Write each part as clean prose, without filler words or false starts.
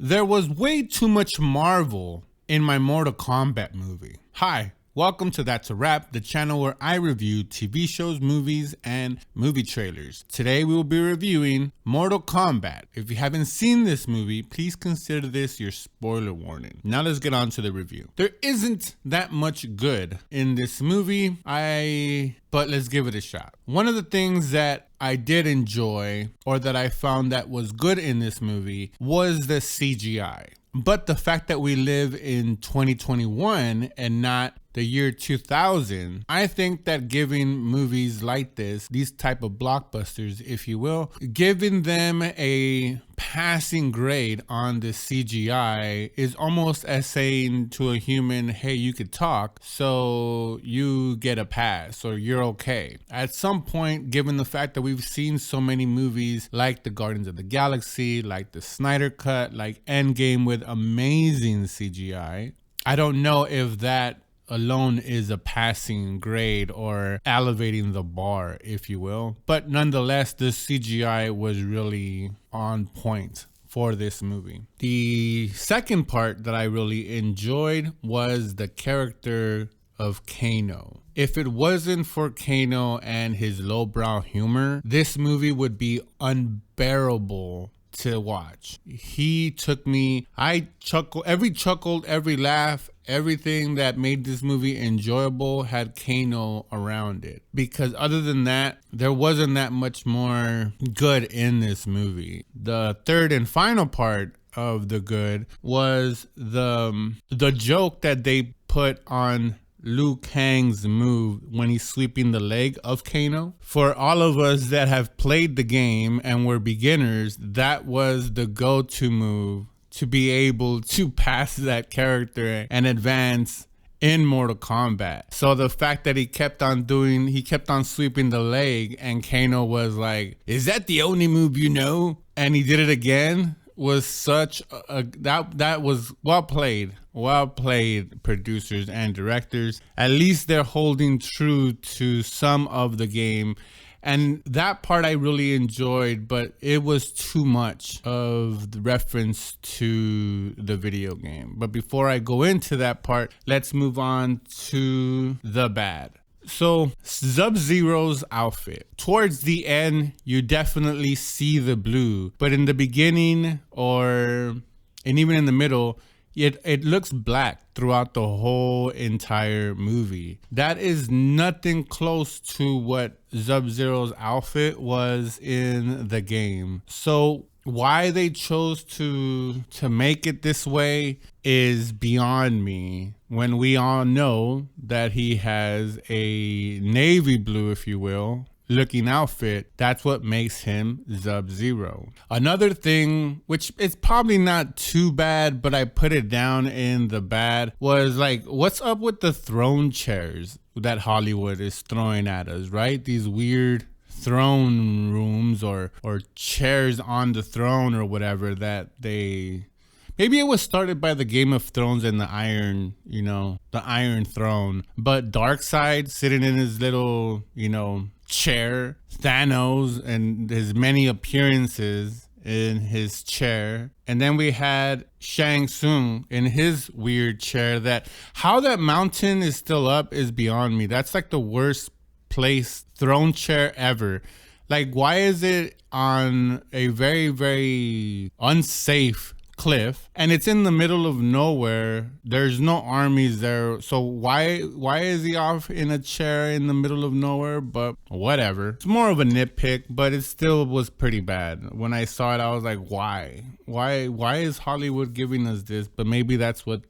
There was way too much Marvel in my Mortal Kombat movie. Hi, welcome to That's a Wrap, the channel where I review TV shows, movies, and movie trailers. Today we will be reviewing Mortal Kombat. If you haven't seen this movie, please consider this your spoiler warning. Now let's get on to the review. There isn't that much good in this movie, but let's give it a shot. One of the things that I did enjoy, or that I found that was good in this movie, was the CGI. But the fact that we live in 2021 and not the year 2000, I think that giving movies like this, these type of blockbusters, if you will, giving them a passing grade on the CGI is almost as saying to a human, hey, you could talk, so you get a pass or you're okay. At some point, given the fact that we've seen so many movies like the Guardians of the Galaxy, like the Snyder Cut, like Endgame with amazing CGI, I don't know if that alone is a passing grade or elevating the bar, if you will. But nonetheless, the CGI was really on point for this movie. The second part that I really enjoyed was the character of KANO. If it wasn't for KANO and his lowbrow humor, this movie would be unbearable to watch. He took me, I chuckled, every laugh, everything that made this movie enjoyable had KANO around it. Because other than that, there wasn't that much more good in this movie. The third and final part of the good was the joke that they put on Liu Kang's move when he's sweeping the leg of KANO. For all of us that have played the game and were beginners, that was the go-to move to be able to pass that character and advance in Mortal Kombat. So the fact that he kept on sweeping the leg and KANO was like, is that the only move you know? And he did it again, was such that was well played producers and directors. At least they're holding true to some of the game, and that part I really enjoyed, but it was too much of the reference to the video game. But before I go into that part, let's move on to the bad. So Sub-Zero's outfit. Towards the end, you definitely see the blue, but in the beginning and even in the middle, it looks black throughout the whole entire movie. That is nothing close to what Sub-Zero's outfit was in the game. So why they chose to make it this way is beyond me, when we all know that he has a navy blue, if you will, looking outfit. That's what makes him Sub-Zero. Another thing, which is probably not too bad, but I put it down in the bad, was like, what's up with the throne chairs that Hollywood is throwing at us, right? These weird throne rooms or chairs on the throne or whatever that they... Maybe it was started by the Game of Thrones and the Iron Throne. But Darkseid sitting in his little, chair, Thanos and his many appearances in his chair. And then we had Shang Tsung in his weird chair. How that mountain is still up is beyond me. That's like the worst place throne chair ever. Like, why is it on a very, very unsafe cliff and it's in the middle of nowhere? There's no armies there, so why is he off in a chair in the middle of nowhere? But whatever, it's more of a nitpick, but it still was pretty bad. When I saw it, I was like, why is Hollywood giving us this? But maybe that's what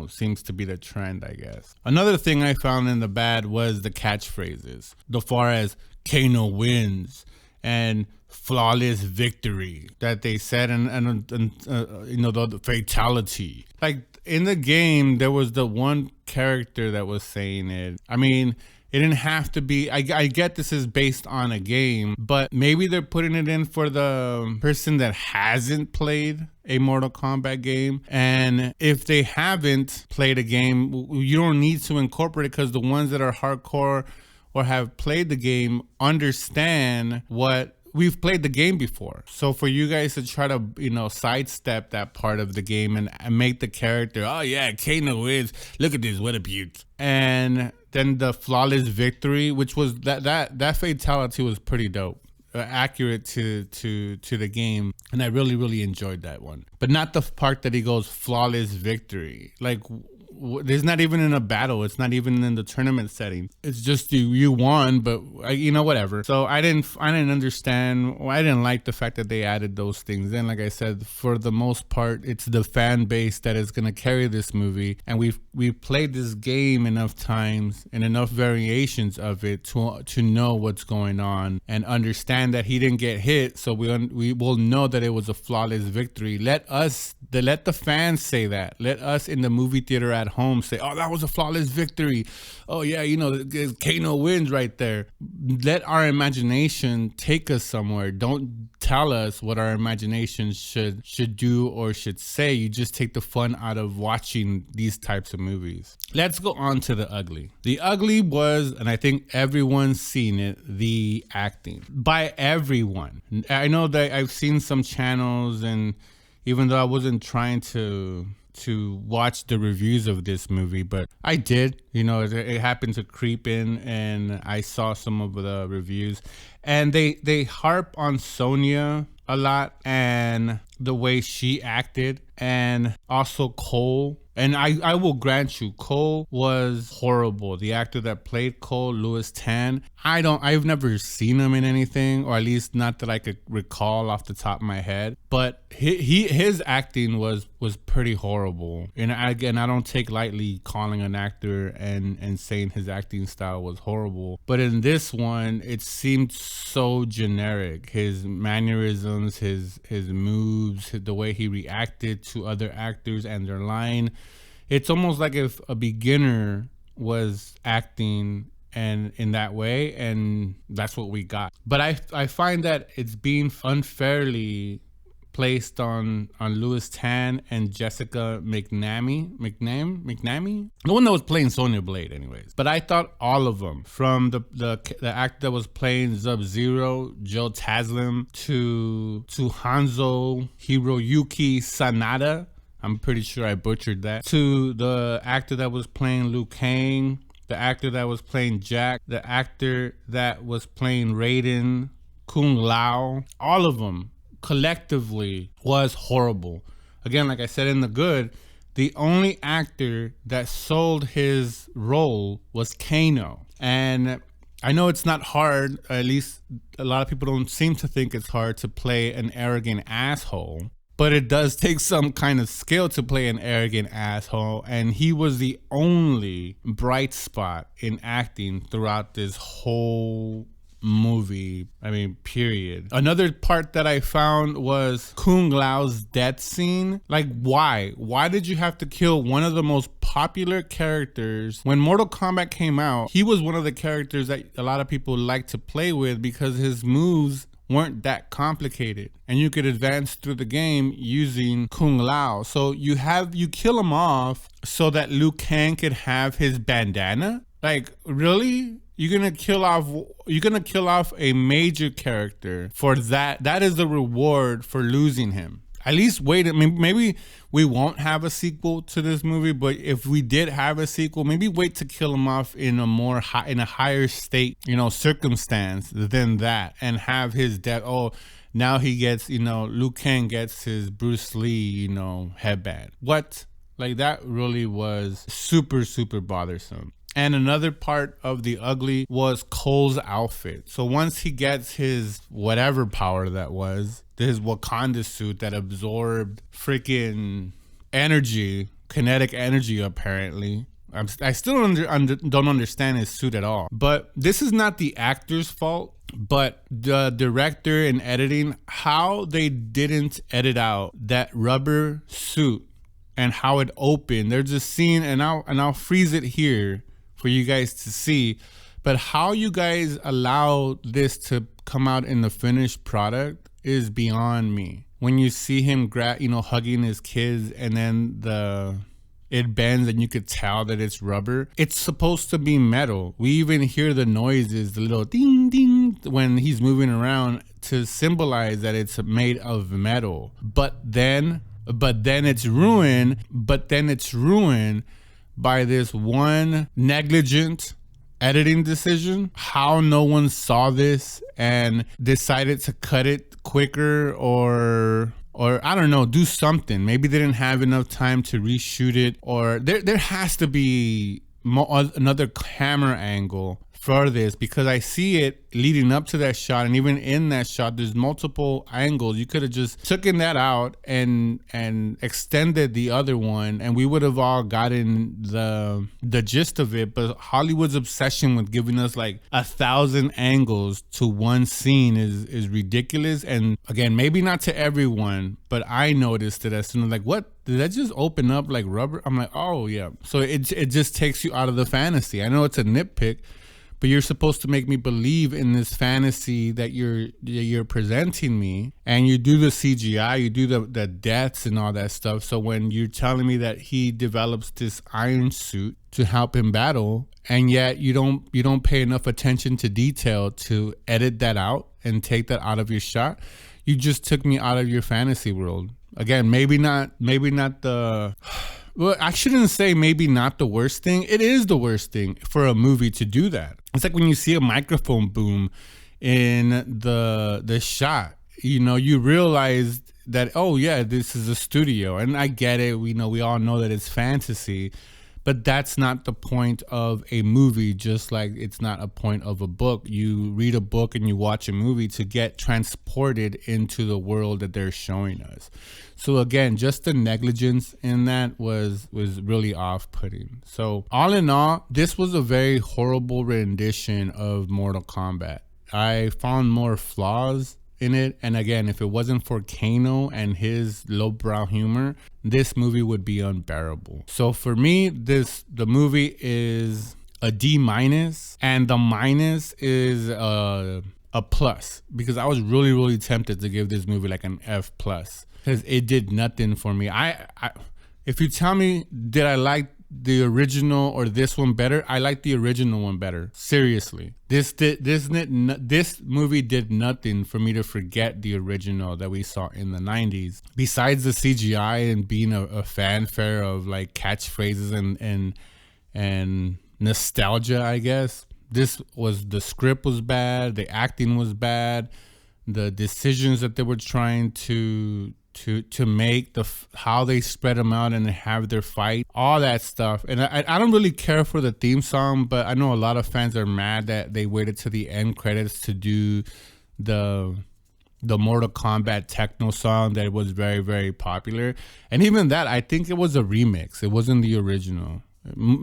seems to be the trend, I guess. Another thing I found in the bad was the catchphrases, as far as KANO wins and flawless victory that they said, and the fatality. Like in the game, there was the one character that was saying it. I mean, it didn't have to be. I get this is based on a game, but maybe they're putting it in for the person that hasn't played a Mortal Kombat game. And if they haven't played a game, you don't need to incorporate it, because the ones that are hardcore or have played the game understand what we've played the game before. So for you guys to try to, sidestep that part of the game and make the character, oh yeah, KANO wins. Look at this, what a beaut. And then the flawless victory, which was that fatality was pretty dope. Accurate to the game, and I really enjoyed that one, but not the part that he goes flawless victory. Like, there's not even in a battle, it's not even in the tournament setting, it's just you won, but whatever. So I didn't understand, I didn't like the fact that they added those things in. Like I said, for the most part, it's the fan base that is going to carry this movie, and we've played this game enough times and enough variations of it to know what's going on and understand that he didn't get hit, so we will know that it was a flawless victory. Let the fans say that. Let us in the movie theater at home say, oh, that was a flawless victory. Oh yeah, KANO wins right there. Let our imagination take us somewhere. Don't tell us what our imagination should do or should say. You just take the fun out of watching these types of movies. Let's go on to The Ugly. The Ugly was, and I think everyone's seen it, the acting by everyone. I know that I've seen some channels, and even though I wasn't trying to watch the reviews of this movie, but I did, it happened to creep in and I saw some of the reviews, and they harp on Sonya a lot and the way she acted, and also Cole. And I will grant you, Cole was horrible. The actor that played Cole, Louis Tan, I've never seen him in anything, or at least not that I could recall off the top of my head. But his acting was pretty horrible. And again, I don't take lightly calling an actor and saying his acting style was horrible. But in this one, it seemed so generic. His mannerisms, his moves, the way he reacted to other actors and their line. It's almost like if a beginner was acting and in that way, and that's what we got. But I find that it's being unfairly placed on Louis Tan and Jessica McNamee, the one that was playing Sonya Blade anyways. But I thought all of them, from the actor that was playing Sub-Zero, Joe Taslim, to Hanzo Hiroyuki Sanada, I'm pretty sure I butchered that, to the actor that was playing Liu Kang, the actor that was playing Jack, the actor that was playing Raiden, Kung Lao, all of them collectively was horrible. Again, like I said in the good, the only actor that sold his role was KANO. And I know it's not hard, at least a lot of people don't seem to think it's hard to play an arrogant asshole. But it does take some kind of skill to play an arrogant asshole, and he was the only bright spot in acting throughout this whole movie. I mean, period. Another part that I found was Kung Lao's death scene. Like, why? Why did you have to kill one of the most popular characters? When Mortal Kombat came out, he was one of the characters that a lot of people liked to play with because his moves weren't that complicated and you could advance through the game using Kung Lao. So you kill him off so that Liu Kang could have his bandana? Like, really? You're gonna kill off a major character for that? That is the reward for losing him. At least wait. I mean, maybe we won't have a sequel to this movie, but if we did have a sequel, maybe wait to kill him off in a higher state, circumstance than that, and have his death. Oh, now he gets, Liu Kang gets his Bruce Lee, headband. What? Like, that really was super, super bothersome. And another part of The Ugly was Cole's outfit. So once he gets his whatever power that was, his Wakanda suit that absorbed freaking energy, kinetic energy apparently. I still don't understand his suit at all. But this is not the actor's fault, but the director and editing, how they didn't edit out that rubber suit and how it opened. There's a scene, and I'll freeze it here for you guys to see, but how you guys allow this to come out in the finished product is beyond me. When you see him hugging his kids, and then it bends and you could tell that it's rubber. It's supposed to be metal. We even hear the noises, the little ding ding when he's moving around to symbolize that it's made of metal. But then it's ruined. By this one negligent editing decision. How no one saw this and decided to cut it quicker, or I don't know, do something. Maybe they didn't have enough time to reshoot it, or there has to be another camera angle for this, because I see it leading up to that shot, and even in that shot there's multiple angles. You could have just taken that out and extended the other one, and we would have all gotten the gist of it. But Hollywood's obsession with giving us like 1,000 angles to one scene is ridiculous. And again, maybe not to everyone, but I noticed it as soon as, like, what, did that just open up like rubber? I'm like, oh yeah. So it just takes you out of the fantasy. I know it's a nitpick, but you're supposed to make me believe in this fantasy that you're presenting me, and you do the CGI, you do the deaths and all that stuff. So when you're telling me that he develops this iron suit to help him battle, and yet you don't pay enough attention to detail to edit that out and take that out of your shot, you just took me out of your fantasy world. Again, maybe not the... Well, I shouldn't say maybe not the worst thing. It is the worst thing for a movie to do that. It's like when you see a microphone boom in the shot, you know, you realize that, oh yeah, this is a studio. And I get it. We all know that it's fantasy, but that's not the point of a movie, just like it's not a point of a book. You read a book and you watch a movie to get transported into the world that they're showing us. So again, just the negligence in that was really off-putting. So all in all, this was a very horrible rendition of Mortal Kombat. I found more flaws in it, and again, if it wasn't for KANO and his lowbrow humor, this movie would be unbearable. So for me, the movie is a D-, and the minus is a plus, because I was really tempted to give this movie like an F+, because it did nothing for me. If you tell me, did I like the original or this one better, I like the original one better. Seriously, this movie did nothing for me to forget the original that we saw in the 90s. Besides the CGI and being a fanfare of like catchphrases and nostalgia, I guess. The script was bad, the acting was bad, the decisions that they were trying to make, how they spread them out and have their fight, all that stuff. And I don't really care for the theme song, but I know a lot of fans are mad that they waited to the end credits to do the Mortal Kombat techno song that was very popular. And even that, I think it was a remix. It wasn't the original.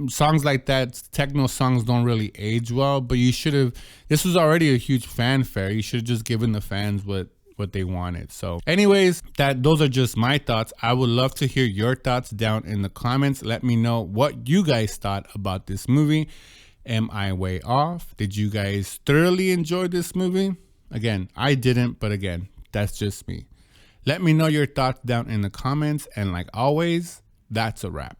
Songs like that, techno songs, don't really age well, but you should have, this was already a huge fanfare. You should have just given the fans what they wanted. So anyways, those are just my thoughts. I would love to hear your thoughts down in the comments. Let me know what you guys thought about this movie. Am I way off? Did you guys thoroughly enjoy this movie? Again, I didn't, but again, that's just me. Let me know your thoughts down in the comments, and like always, that's a wrap.